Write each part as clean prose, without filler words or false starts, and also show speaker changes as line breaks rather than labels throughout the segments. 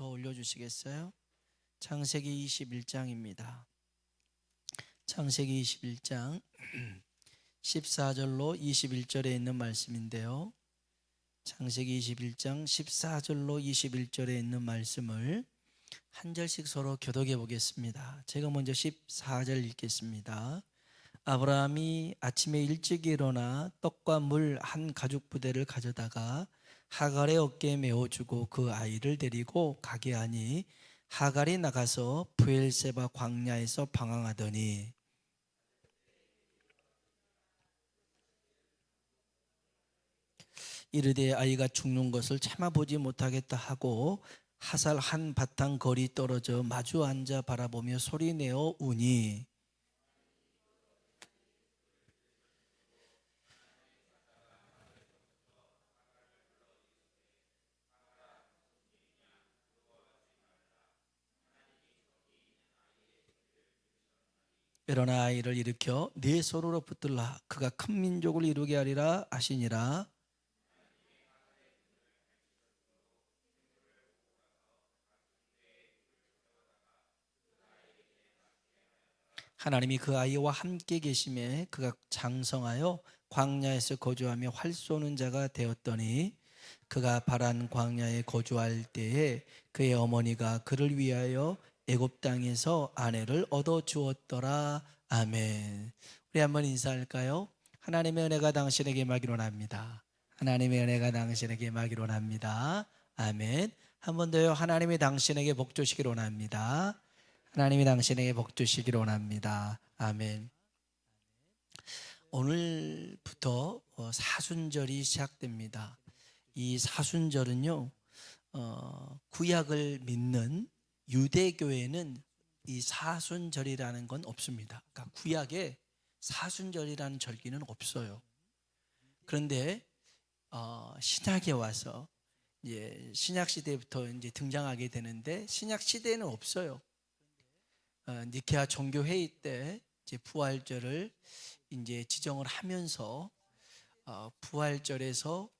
더 올려주시겠어요? 창세기 21장입니다. 창세기 21장 14절로 21절에 있는 말씀인데요. 창세기 21장 14절로 21절에 있는 말씀을 한 절씩 서로 교독해 보겠습니다. 제가 먼저 14절 읽겠습니다. 아브라함이 아침에 일찍 일어나 떡과 물 한 가죽 부대를 가져다가 하갈의 어깨에 메어주고 그 아이를 데리고 가게 하니 하갈이 나가서 브엘세바 광야에서 방황하더니 이르되 아이가 죽는 것을 참아보지 못하겠다 하고 하살 한 바탕 거리 떨어져 마주 앉아 바라보며 소리내어 우니 일어나 아이를 일으켜 네 손으로 붙들라 그가 큰 민족을 이루게 하리라 하시니라. 하나님이 그 아이와 함께 계심에 그가 장성하여 광야에서 거주하며 활 쏘는 자가 되었더니 그가 바란 광야에 거주할 때에 그의 어머니가 그를 위하여 애굽 땅에서 아내를 얻어 주었더라. 아멘. 우리 한번 인사할까요? 하나님의 은혜가 당신에게 임하기를 원합니다. 하나님의 은혜가 당신에게 임하기를 원합니다. 아멘. 한 번 더요. 하나님이 당신에게 복 주시기를 원합니다. 하나님이 당신에게 복 주시기를 원합니다. 아멘. 오늘부터 사순절이 시작됩니다. 이 사순절은요, 구약을 믿는 유대교회는 이 사순절이라는 건 없습니다. 그러니까 구약에 사순절이라는 절기는 없어요. 그런데 신약에 와서 이제 신약 시대부터 이제 등장하게 되는데 신약 시대에는 없어요. 니케아 종교 회의 때 이제 부활절을 이제 지정을 하면서 부활절에서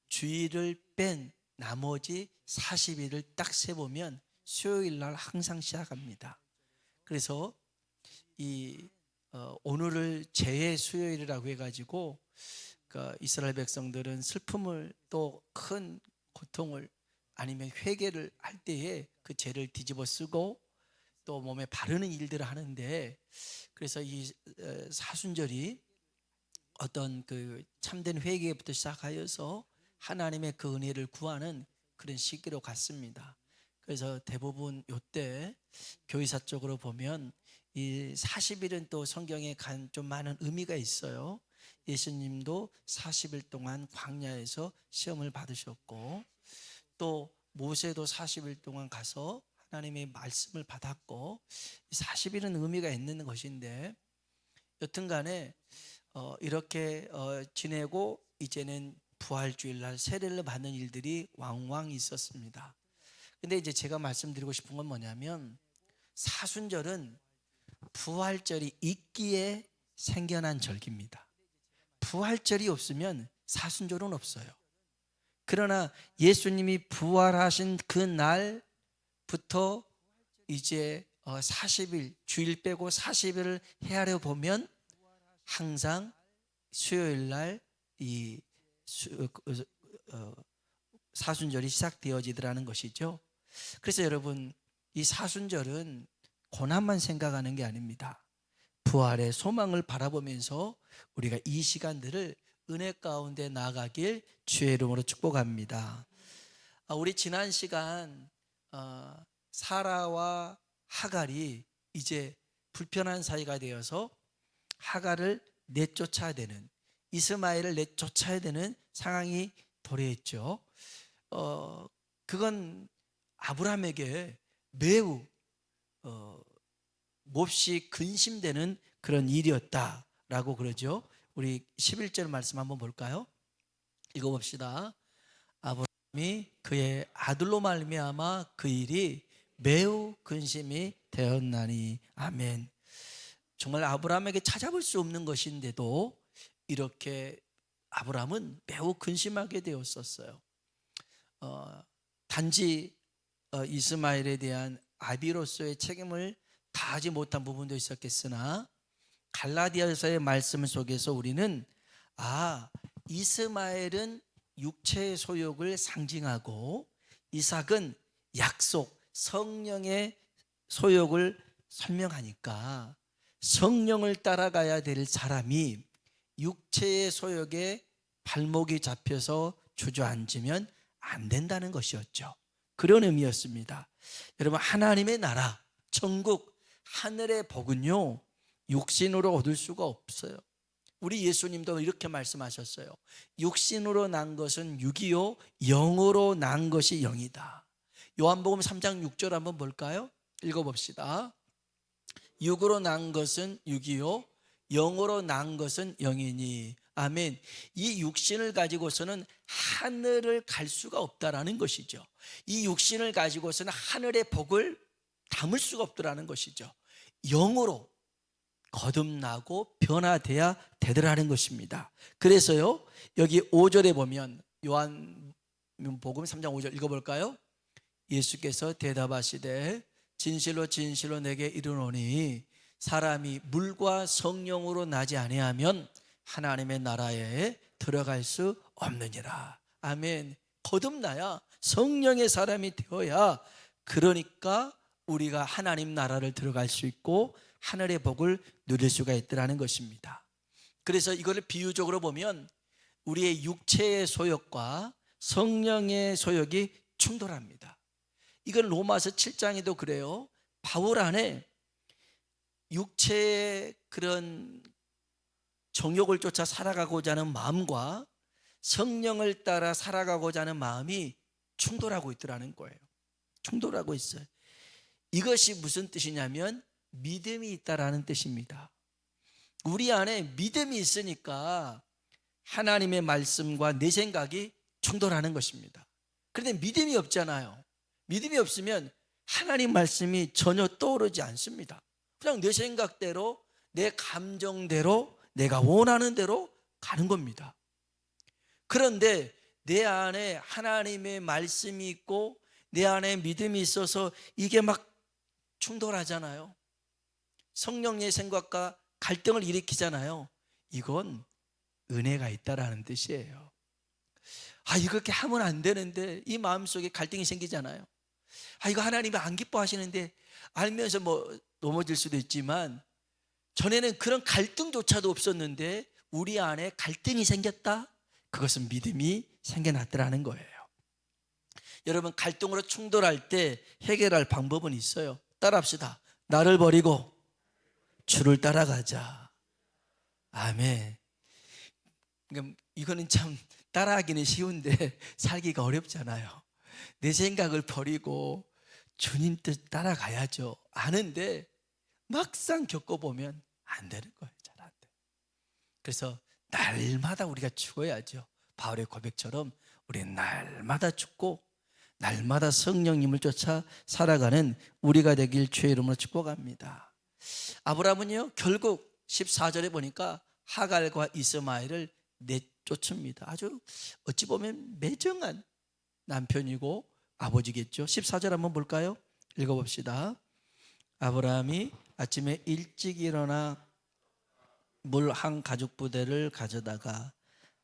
주일을 뺀 나머지 40일을 딱 세보면 수요일 날 항상 시작합니다. 그래서 이 오늘을 재해 수요일이라고 해가지고 이스라엘 백성들은 슬픔을 또 큰 고통을 아니면 회개를 할 때에 그 죄를 뒤집어 쓰고 또 몸에 바르는 일들을 하는데, 그래서 이 사순절이 어떤 그 참된 회개부터 시작하여서 하나님의 그 은혜를 구하는 그런 시기로 갔습니다. 그래서 대부분 이때 교회사 쪽으로 보면 이 40일은 또 성경에 좀 많은 의미가 있어요. 예수님도 40일 동안 광야에서 시험을 받으셨고 또 모세도 40일 동안 가서 하나님의 말씀을 받았고 40일은 의미가 있는 것인데 여튼간에 이렇게 지내고 이제는 부활주일날 세례를 받는 일들이 왕왕 있었습니다. 근데 이제 제가 말씀드리고 싶은 건 뭐냐면 사순절은 부활절이 있기에 생겨난 절기입니다. 부활절이 없으면 사순절은 없어요. 그러나 예수님이 부활하신 그 날부터 이제 40일 주일 빼고 40일을 헤아려 보면 항상 수요일 날 이 사순절이 시작되어지더라는 것이죠. 그래서 여러분 이 사순절은 고난만 생각하는 게 아닙니다. 부활의 소망을 바라보면서 우리가 이 시간들을 은혜 가운데 나아가길 주의 이름으로 축복합니다. 우리 지난 시간 사라와 하갈이 이제 불편한 사이가 되어서 하갈을 내쫓아야 되는, 이스마엘을 내쫓아야 되는 상황이 도래했죠. 그건 아브라함에게 매우 몹시 근심되는 그런 일이었다라고 그러죠. 우리 11절 말씀 한번 볼까요? 읽어봅시다. 아브라함이 그의 아들로 말미암아 그 일이 매우 근심이 되었나니. 아멘. 정말 아브라함에게 찾아볼 수 없는 것인데도 이렇게 아브라함은 매우 근심하게 되었었어요. 단지 이스마엘에 대한 아비로서의 책임을 다하지 못한 부분도 있었겠으나 갈라디아서의 말씀 속에서 우리는 이스마엘은 육체의 소욕을 상징하고 이삭은 약속, 성령의 소욕을 설명하니까 성령을 따라가야 될 사람이 육체의 소욕에 발목이 잡혀서 주저앉으면 안 된다는 것이었죠. 그런 의미였습니다. 여러분, 하나님의 나라, 천국, 하늘의 복은요 육신으로 얻을 수가 없어요. 우리 예수님도 이렇게 말씀하셨어요. 육신으로 난 것은 육이요 영으로 난 것이 영이다. 요한복음 3장 6절 한번 볼까요? 읽어봅시다. 육으로 난 것은 육이요 영으로 난 것은 영이니. 아멘. 이 육신을 가지고서는 하늘을 갈 수가 없다라는 것이죠. 이 육신을 가지고서는 하늘의 복을 담을 수가 없다라는 것이죠. 영으로 거듭나고 변화돼야 되더라는 것입니다. 그래서요 여기 5절에 보면 요한복음 3장 5절 읽어볼까요? 예수께서 대답하시되 진실로 진실로 내게 이르노니 사람이 물과 성령으로 나지 아니하면 하나님의 나라에 들어갈 수 없느니라. 아멘. 거듭나야 성령의 사람이 되어야, 그러니까 우리가 하나님 나라를 들어갈 수 있고 하늘의 복을 누릴 수가 있더라는 것입니다. 그래서 이거를 비유적으로 보면 우리의 육체의 소욕과 성령의 소욕이 충돌합니다. 이건 로마서 7장에도 그래요. 바울 안에 육체의 그런 정욕을 쫓아 살아가고자 하는 마음과 성령을 따라 살아가고자 하는 마음이 충돌하고 있더라는 거예요. 충돌하고 있어요. 이것이 무슨 뜻이냐면 믿음이 있다라는 뜻입니다. 우리 안에 믿음이 있으니까 하나님의 말씀과 내 생각이 충돌하는 것입니다. 그런데 믿음이 없잖아요. 믿음이 없으면 하나님 말씀이 전혀 떠오르지 않습니다. 그냥 내 생각대로, 내 감정대로, 내가 원하는 대로 가는 겁니다. 그런데 내 안에 하나님의 말씀이 있고 내 안에 믿음이 있어서 이게 막 충돌하잖아요. 성령의 생각과 갈등을 일으키잖아요. 이건 은혜가 있다라는 뜻이에요. 이렇게 하면 안 되는데 이 마음속에 갈등이 생기잖아요. 이거 하나님이 안 기뻐하시는데, 알면서 넘어질 수도 있지만 전에는 그런 갈등조차도 없었는데 우리 안에 갈등이 생겼다? 그것은 믿음이 생겨났더라는 거예요. 여러분, 갈등으로 충돌할 때 해결할 방법은 있어요. 따라합시다. 나를 버리고 주를 따라가자. 아멘. 이거는 참 따라하기는 쉬운데 살기가 어렵잖아요. 내 생각을 버리고 주님 뜻 따라가야죠. 아는데 막상 겪어보면 안 되는 거예요. 잘 안 돼요. 그래서 날마다 우리가 죽어야죠. 바울의 고백처럼 우리는 날마다 죽고 날마다 성령님을 쫓아 살아가는 우리가 되길 주의 이름으로 축복합니다. 아브라함은요 결국 14절에 보니까 하갈과 이스마엘을 내쫓습니다. 아주 어찌 보면 매정한 남편이고 아버지겠죠. 14절 한번 볼까요? 읽어봅시다. 아브라함이 아침에 일찍 일어나 물 한 가죽 부대를 가져다가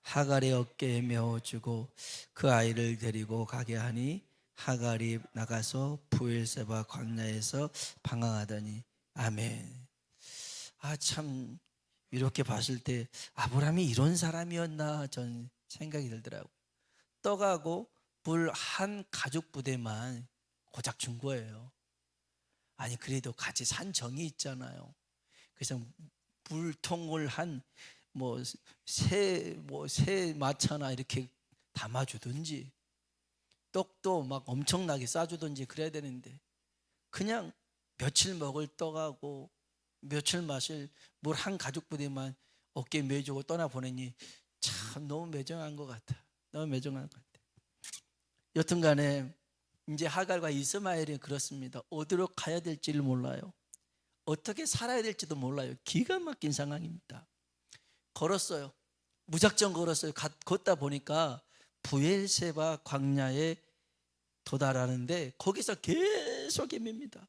하갈의 어깨에 메어주고 그 아이를 데리고 가게 하니 하갈이 나가서 부엘세바 광야에서 방황하더니. 아멘. 참 이렇게 봤을 때 아브라함이 이런 사람이었나 전 생각이 들더라고요. 떡하고 물 한 가죽 부대만 고작 준 거예요. 그래도 같이 산 정이 있잖아요. 그래서 물통을 새 마차나 이렇게 담아주든지 떡도 막 엄청나게 싸주든지 그래야 되는데 그냥 며칠 먹을 떡하고 며칠 마실 물 한 가죽 부대만 어깨에 메주고 떠나보내니 참 너무 매정한 것 같아. 너무 매정한 것 같아. 여튼간에 이제 하갈과 이스마엘이 그렇습니다. 어디로 가야 될지를 몰라요. 어떻게 살아야 될지도 몰라요. 기가 막힌 상황입니다. 걸었어요. 무작정 걸었어요. 걷다 보니까 부엘세바 광야에 도달하는데 거기서 계속 헤맵니다.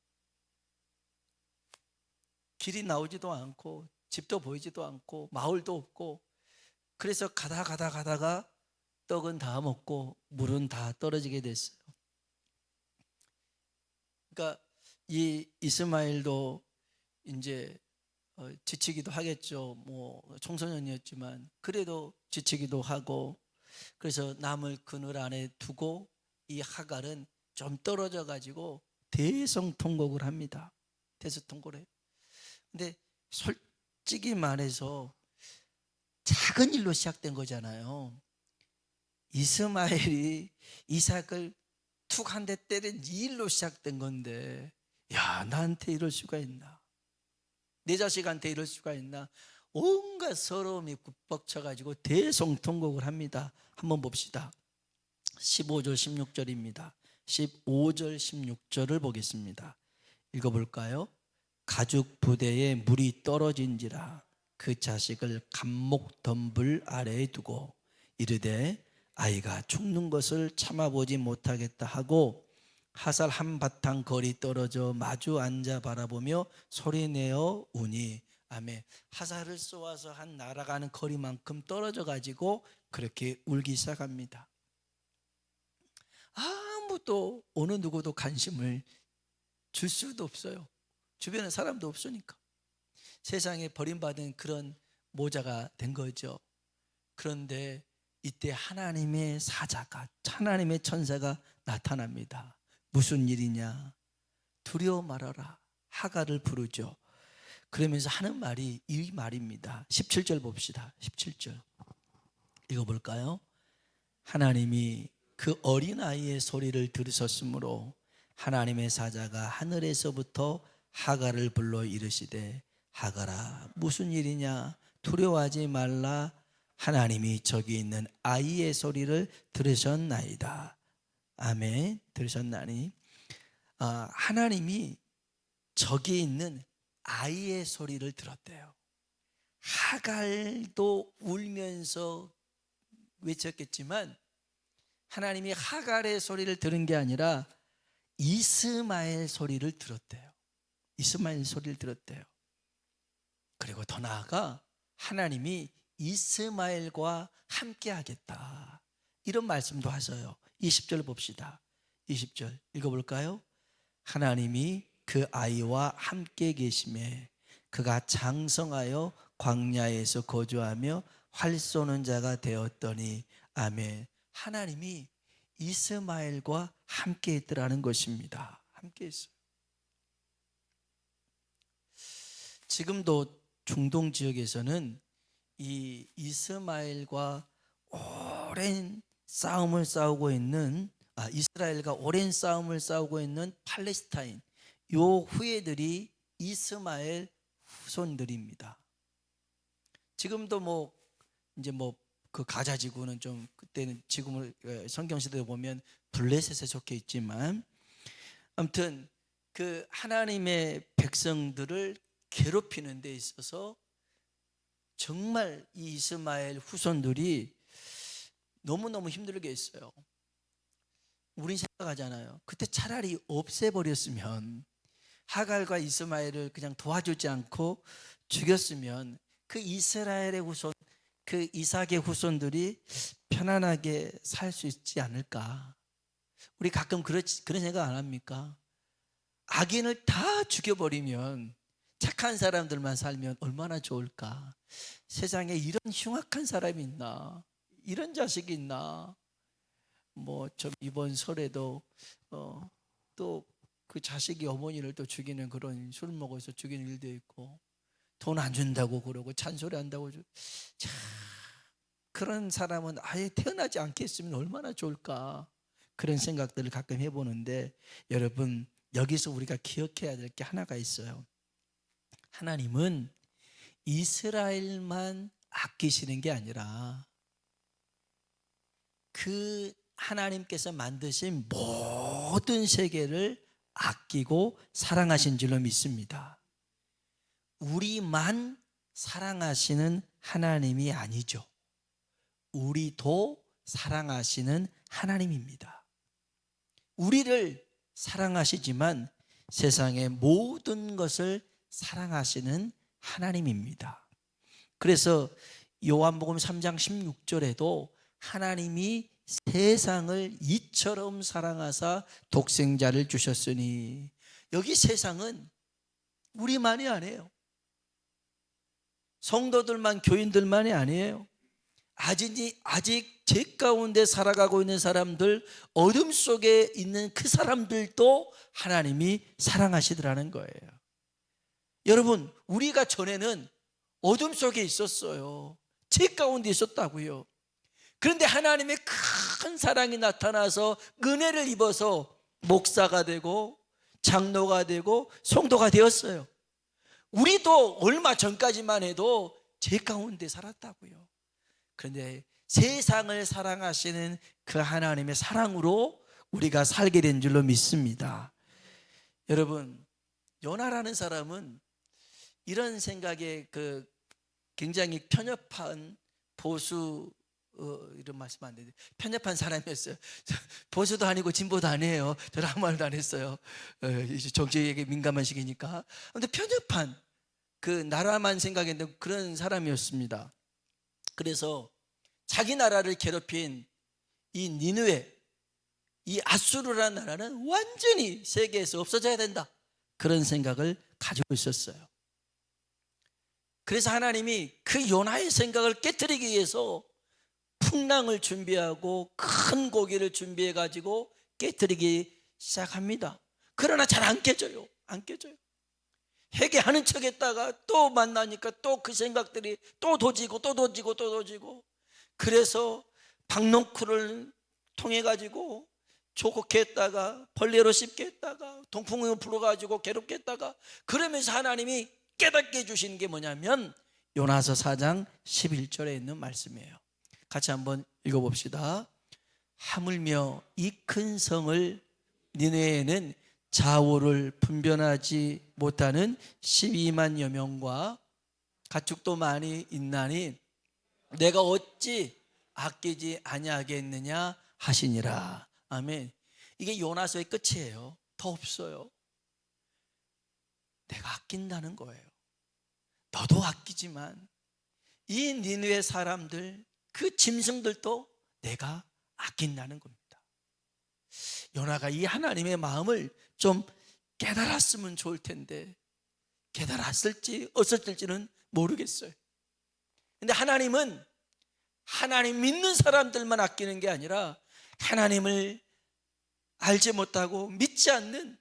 길이 나오지도 않고 집도 보이지도 않고 마을도 없고, 그래서 가다가 떡은 다 먹고 물은 다 떨어지게 됐어요. 그러니까 이 이스마엘도 이제 지치기도 하겠죠. 뭐 청소년이었지만 그래도 지치기도 하고, 그래서 남을 그늘 안에 두고 이 하갈은 좀 떨어져 가지고 대성통곡을 합니다. 대성통곡을 해요. 근데 솔직히 말해서 작은 일로 시작된 거잖아요. 이스마엘이 이삭을 툭 한 대 때린 이 일로 시작된 건데, 야, 나한테 이럴 수가 있나, 내 자식한테 이럴 수가 있나, 온갖 서러움이 굽벅쳐가지고 대성통곡을 합니다. 한번 봅시다. 15절 16절입니다 15절 16절을 보겠습니다. 읽어볼까요? 가죽 부대에 물이 떨어진지라 그 자식을 감목 덤불 아래에 두고 이르되 아이가 죽는 것을 참아보지 못하겠다 하고 하살 한바탕 거리 떨어져 마주 앉아 바라보며 소리내어 우니. 아멘. 하살을 쏘아서 한 날아가는 거리만큼 떨어져 가지고 그렇게 울기 시작합니다. 아무도 어느 누구도 관심을 줄 수도 없어요. 주변에 사람도 없으니까. 세상에 버림받은 그런 모자가 된 거죠. 그런데 이때 하나님의 사자가, 하나님의 천사가 나타납니다. 무슨 일이냐? 두려워 말아라. 하갈을 부르죠. 그러면서 하는 말이 이 말입니다. 17절 봅시다. 17절 읽어볼까요? 하나님이 그 어린아이의 소리를 들으셨으므로 하나님의 사자가 하늘에서부터 하갈을 불러 이르시되 하갈아 무슨 일이냐, 두려워하지 말라. 하나님이 저기 있는 아이의 소리를 들으셨나이다. 아멘. 들으셨나니? 하나님이 저기 있는 아이의 소리를 들었대요. 하갈도 울면서 외쳤겠지만 하나님이 하갈의 소리를 들은 게 아니라 이스마엘 소리를 들었대요. 이스마엘 소리를 들었대요. 그리고 더 나아가 하나님이 이스마엘과 함께 하겠다, 이런 말씀도 하셔요. 20절 봅시다. 20절 읽어볼까요? 하나님이 그 아이와 함께 계심에 그가 장성하여 광야에서 거주하며 활 쏘는 자가 되었더니. 아멘. 하나님이 이스마엘과 함께 있더라는 것입니다. 함께 있어요. 지금도 중동 지역에서는 이 이스마엘과 오랜 싸움을 싸우고 있는, 이스라엘과 오랜 싸움을 싸우고 있는 팔레스타인, 요 후예들이 이스마엘 후손들입니다. 지금도 뭐 이제 뭐 그 가자 지구는 좀 그때는 지금을 성경 시대에 보면 블레셋에 속해 있지만, 아무튼 그 하나님의 백성들을 괴롭히는 데 있어서 정말 이 이스마엘 후손들이 너무너무 힘들게 했어요. 우린 생각하잖아요. 그때 차라리 없애버렸으면, 하갈과 이스마엘을 그냥 도와주지 않고 죽였으면 그 이스라엘의 후손, 그 이삭의 후손들이 편안하게 살 수 있지 않을까. 우리 가끔 그런 생각 안 합니까? 악인을 다 죽여버리면 착한 사람들만 살면 얼마나 좋을까. 세상에 이런 흉악한 사람이 있나, 이런 자식이 있나. 뭐 좀 이번 설에도 또 그 자식이 어머니를 또 죽이는, 그런 술 먹어서 죽이는 일도 있고, 돈 안 준다고 그러고 잔소리 한다고. 참, 그런 사람은 아예 태어나지 않겠으면 얼마나 좋을까. 그런 생각들을 가끔 해보는데, 여러분 여기서 우리가 기억해야 될 게 하나가 있어요. 하나님은 이스라엘만 아끼시는 게 아니라 그 하나님께서 만드신 모든 세계를 아끼고 사랑하신 줄로 믿습니다. 우리만 사랑하시는 하나님이 아니죠. 우리도 사랑하시는 하나님입니다. 우리를 사랑하시지만 세상의 모든 것을 사랑하시는 하나님입니다. 그래서 요한복음 3장 16절에도 하나님이 세상을 이처럼 사랑하사 독생자를 주셨으니, 여기 세상은 우리만이 아니에요. 성도들만, 교인들만이 아니에요. 아직 죄 가운데 살아가고 있는 사람들, 어둠 속에 있는 그 사람들도 하나님이 사랑하시더라는 거예요. 여러분, 우리가 전에는 어둠 속에 있었어요. 죄 가운데 있었다고요. 그런데 하나님의 큰 사랑이 나타나서 은혜를 입어서 목사가 되고 장로가 되고 성도가 되었어요. 우리도 얼마 전까지만 해도 죄 가운데 살았다고요. 그런데 세상을 사랑하시는 그 하나님의 사랑으로 우리가 살게 된 줄로 믿습니다. 여러분, 요나라는 사람은 이런 생각에 굉장히 편협한 보수, 이런 말씀 안 되는데 편협한 사람이었어요. 보수도 아니고 진보도 아니에요. 저는 아무 말도 안 했어요. 정치에 민감한 시기니까. 그런데 편협한, 나라만 생각했는데 그런 사람이었습니다. 그래서 자기 나라를 괴롭힌 이 니느웨, 이 아수르라는 나라는 완전히 세계에서 없어져야 된다, 그런 생각을 가지고 있었어요. 그래서 하나님이 그 요나의 생각을 깨트리기 위해서 풍랑을 준비하고 큰 고기를 준비해 가지고 깨트리기 시작합니다. 그러나 잘 안 깨져요. 안 깨져요. 회개하는 척 했다가 또 만나니까 또 그 생각들이 또 도지고 또 도지고 또 도지고, 그래서 박농쿨을 통해 가지고 조곡해 했다가 벌레로 씹게 했다가 동풍을 불어가지고 괴롭게 했다가, 그러면서 하나님이 깨닫게 해주시는 게 뭐냐면 요나서 4장 11절에 있는 말씀이에요. 같이 한번 읽어봅시다. 하물며 이 큰 성을 니느웨에는 좌우를 분별하지 못하는 12만여 명과 가축도 많이 있나니 내가 어찌 아끼지 아니하겠느냐 하시니라. 아멘. 이게 요나서의 끝이에요. 더 없어요. 내가 아낀다는 거예요. 너도 아끼지만 이 니느웨 사람들, 그 짐승들도 내가 아낀다는 겁니다. 요나가 이 하나님의 마음을 좀 깨달았으면 좋을 텐데 깨달았을지 없었을지는 모르겠어요. 근데 하나님은 하나님 믿는 사람들만 아끼는 게 아니라 하나님을 알지 못하고 믿지 않는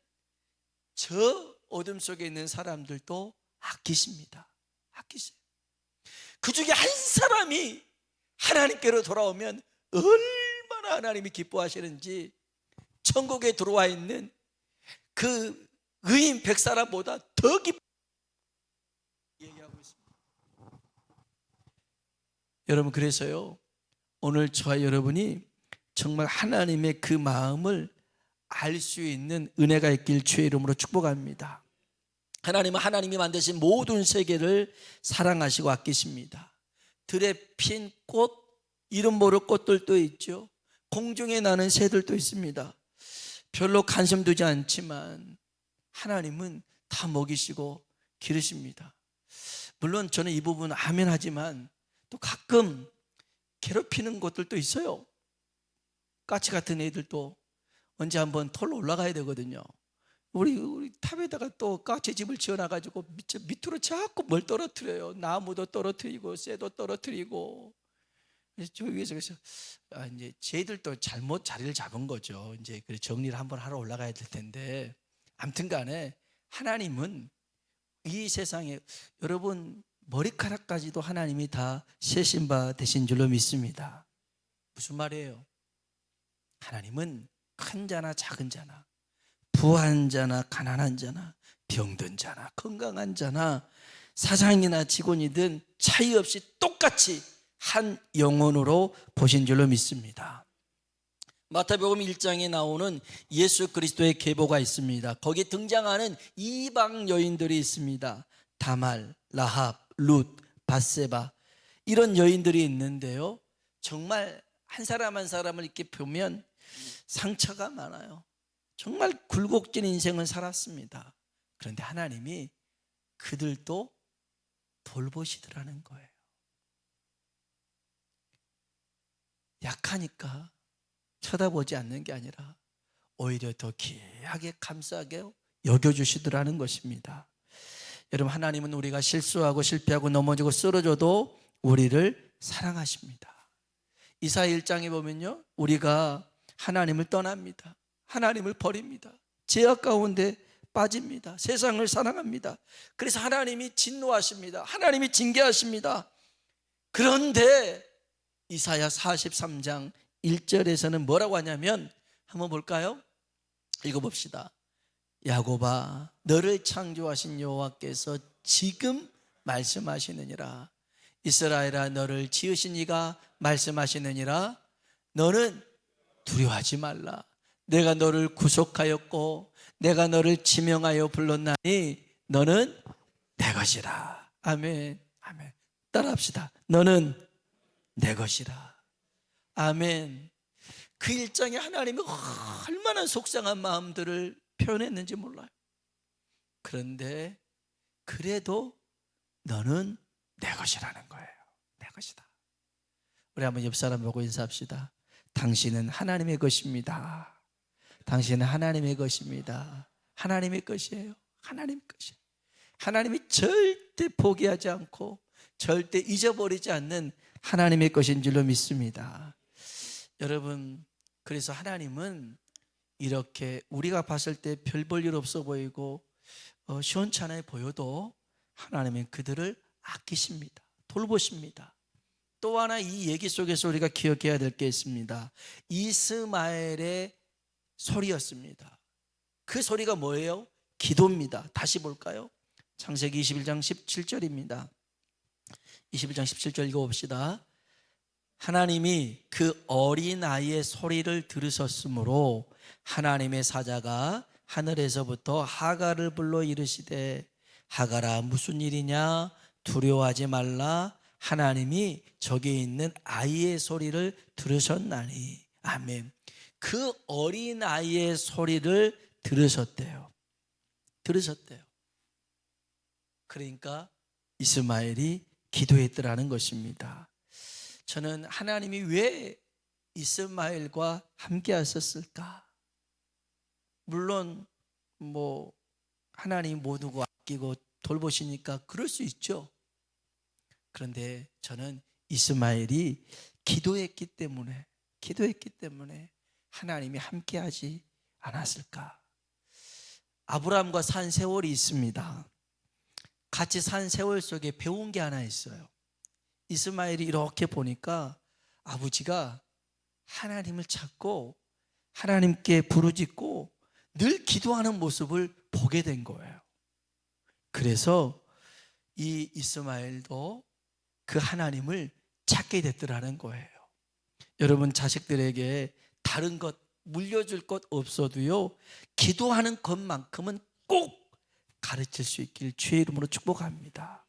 저 어둠 속에 있는 사람들도 아끼십니다. 아끼세요. 그 중에 한 사람이 하나님께로 돌아오면 얼마나 하나님이 기뻐하시는지 천국에 들어와 있는 그 의인 100사람보다 더 기뻐 얘기하고 있습니다. 여러분, 그래서요, 오늘 저와 여러분이 정말 하나님의 그 마음을 알 수 있는 은혜가 있길 주의 이름으로 축복합니다. 하나님은 하나님이 만드신 모든 세계를 사랑하시고 아끼십니다. 들에 핀 꽃, 이름 모를 꽃들도 있죠. 공중에 나는 새들도 있습니다. 별로 관심 두지 않지만 하나님은 다 먹이시고 기르십니다. 물론 저는 이 부분 아멘 하지만 또 가끔 괴롭히는 것들도 있어요. 까치 같은 애들도 언제 한번 털로 올라가야 되거든요. 우리 탑에다가 또 까치집을 지어놔가지고 밑으로 자꾸 뭘 떨어뜨려요. 나무도 떨어뜨리고 쇠도 떨어뜨리고. 저 위에서 그래서 이제 쟤들도 잘못 자리를 잡은 거죠. 이제 그래 정리를 한번 하러 올라가야 될 텐데, 아무튼간에 하나님은 이 세상에 여러분 머리카락까지도 하나님이 다 세신 바 되신 줄로 믿습니다. 무슨 말이에요? 하나님은 큰 자나 작은 자나, 부한 자나 가난한 자나, 병든 자나 건강한 자나, 사장이나 직원이든 차이 없이 똑같이 한 영혼으로 보신 줄로 믿습니다. 마태복음 1장에 나오는 예수 그리스도의 계보가 있습니다. 거기에 등장하는 이방 여인들이 있습니다. 다말, 라합, 룻, 밧세바, 이런 여인들이 있는데요, 정말 한 사람 한 사람을 이렇게 보면 상처가 많아요. 정말 굴곡진 인생을 살았습니다. 그런데 하나님이 그들도 돌보시더라는 거예요. 약하니까 쳐다보지 않는 게 아니라 오히려 더 귀하게 감싸게 여겨주시더라는 것입니다. 여러분, 하나님은 우리가 실수하고 실패하고 넘어지고 쓰러져도 우리를 사랑하십니다. 이사야 1장에 보면요, 우리가 하나님을 떠납니다. 하나님을 버립니다. 죄악 가운데 빠집니다. 세상을 사랑합니다. 그래서 하나님이 진노하십니다. 하나님이 징계하십니다. 그런데 이사야 43장 1절에서는 뭐라고 하냐면, 한번 볼까요? 읽어봅시다. 야곱아, 너를 창조하신 여호와께서 지금 말씀하시느니라. 이스라엘아, 너를 지으신 이가 말씀하시느니라. 너는 두려워하지 말라. 내가 너를 구속하였고 내가 너를 지명하여 불렀나니 너는 내 것이라. 아멘. 아멘. 따라합시다. 너는 내 것이라. 아멘. 그 일장에 하나님이 얼마나 속상한 마음들을 표현했는지 몰라요. 그런데 그래도 너는 내 것이라는 거예요. 내 것이다. 우리 한번 옆 사람 보고 인사합시다. 당신은 하나님의 것입니다. 당신은 하나님의 것입니다. 하나님의 것이에요. 하나님의 것이에요. 하나님이 절대 포기하지 않고 절대 잊어버리지 않는 하나님의 것인 줄로 믿습니다. 여러분, 그래서 하나님은 이렇게 우리가 봤을 때 별 볼 일 없어 보이고 시원찮아 보여도 하나님은 그들을 아끼십니다. 돌보십니다. 또 하나 이 얘기 속에서 우리가 기억해야 될 게 있습니다. 이스마엘의 소리였습니다. 그 소리가 뭐예요? 기도입니다. 다시 볼까요? 창세기 21장 17절입니다. 21장 17절 읽어봅시다. 하나님이 그 어린아이의 소리를 들으셨으므로 하나님의 사자가 하늘에서부터 하갈을 불러 이르시되 하갈아, 무슨 일이냐? 두려워하지 말라. 하나님이 저기 있는 아이의 소리를 들으셨나니. 아멘. 그 어린아이의 소리를 들으셨대요. 그러니까 이스마엘이 기도했더라는 것입니다. 저는 하나님이 왜 이스마엘과 함께 하셨을까? 물론 하나님 모두고 아끼고 돌보시니까 그럴 수 있죠. 그런데 저는 이스마엘이 기도했기 때문에 하나님이 함께 하지 않았을까? 아브라함과 산 세월이 있습니다. 같이 산 세월 속에 배운 게 하나 있어요. 이스마엘이 이렇게 보니까 아버지가 하나님을 찾고 하나님께 부르짖고 늘 기도하는 모습을 보게 된 거예요. 그래서 이 이스마엘도 그 하나님을 찾게 됐더라는 거예요. 여러분, 자식들에게 다른 것 물려줄 것 없어도요, 기도하는 것만큼은 꼭 가르칠 수 있길 주의 이름으로 축복합니다.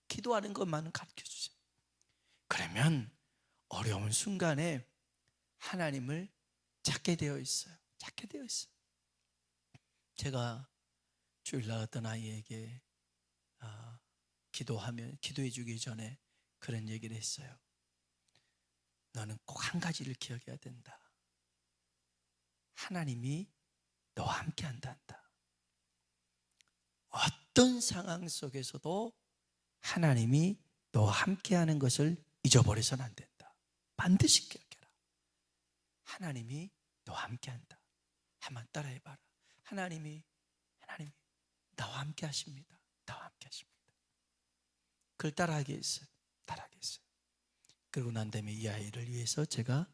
기도하는 것만은 가르쳐 주세요. 그러면 어려운 순간에 하나님을 찾게 되어 있어요. 제가 주일날 어떤 아이에게 기도해 주기 전에 그런 얘기를 했어요. 너는 꼭 한 가지를 기억해야 된다. 하나님이 너와 함께 한다. 어떤 상황 속에서도 하나님이 너와 함께 하는 것을 잊어버려서는 안 된다. 반드시 기억해라. 하나님이 너와 함께 한다. 한번 따라해봐라. 하나님이 나와 함께 하십니다. 그걸 따라하게 했어요. 그러고 난 다음에 이 아이를 위해서 제가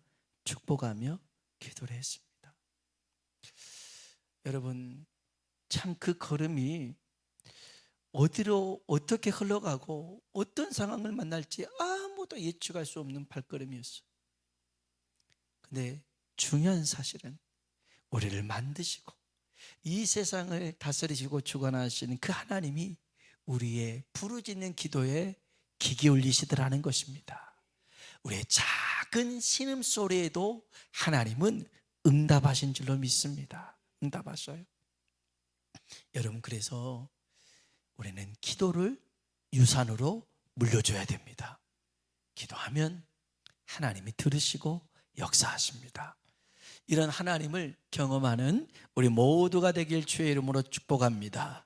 축복하며 기도를 했습니다. 여러분, 참 그 걸음이 어디로 어떻게 흘러가고 어떤 상황을 만날지 아무도 예측할 수 없는 발걸음이었어요. 근데 중요한 사실은 우리를 만드시고 이 세상을 다스리시고 주관하시는 그 하나님이 우리의 부르짖는 기도에 귀 기울이시더라는 것입니다. 우리의 작은 신음소리에도 하나님은 응답하신 줄로 믿습니다. 응답하셔요. 여러분, 그래서 우리는 기도를 유산으로 물려줘야 됩니다. 기도하면 하나님이 들으시고 역사하십니다. 이런 하나님을 경험하는 우리 모두가 되길 주의 이름으로 축복합니다.